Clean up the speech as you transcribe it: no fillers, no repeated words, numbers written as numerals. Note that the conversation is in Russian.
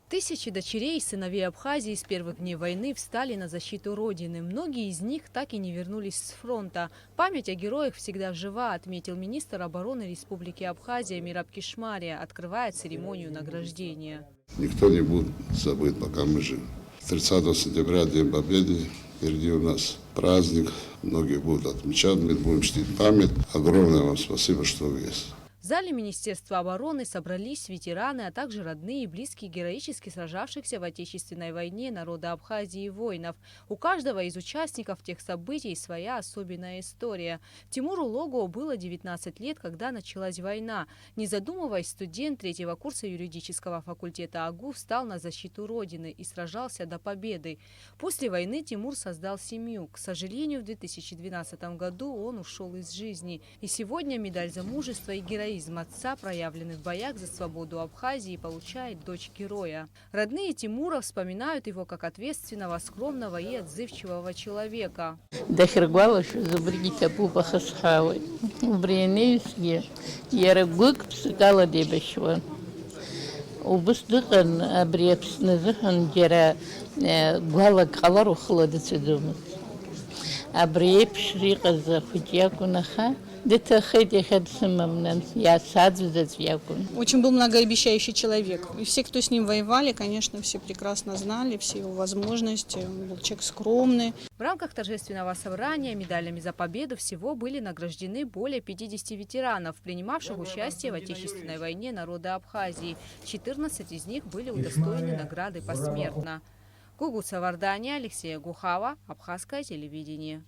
Тысячи дочерей и сыновей Абхазии с первых дней войны встали на защиту Родины. Многие из них так и не вернулись с фронта. Память о героях всегда жива, отметил министр обороны Республики Абхазия Мираб Кишмария, открывая церемонию награждения. Никто не будет забыт, пока мы живы. 30 сентября, День Победы, впереди у нас праздник. Многие будут отмечать, мы будем чтить память. Огромное вам спасибо, что вы есть. В зале Министерства обороны собрались ветераны, а также родные и близкие героически сражавшихся в Отечественной войне народа Абхазии и воинов. У каждого из участников тех событий своя особенная история. Тимуру Логу было 19 лет, когда началась война. Не задумываясь, студент третьего курса юридического факультета АГУ встал на защиту Родины и сражался до победы. После войны Тимур создал семью. К сожалению, в 2012 году он ушел из жизни. И сегодня медаль за мужество и героизм отца, проявленный в боях за свободу Абхазии, получает дочь героя. Родные Тимура вспоминают его как ответственного, скромного и отзывчивого человека. Очень был многообещающий человек. И все, кто с ним воевали, конечно, все прекрасно знали, все его возможности. Он был человек скромный. В рамках торжественного собрания медалями за победу всего были награждены более 50 ветеранов, принимавших участие в Отечественной войне народа Абхазии. 14 из них были удостоены награды посмертно. Гугут Савардания, Алексея Гухава, Абхазское телевидение.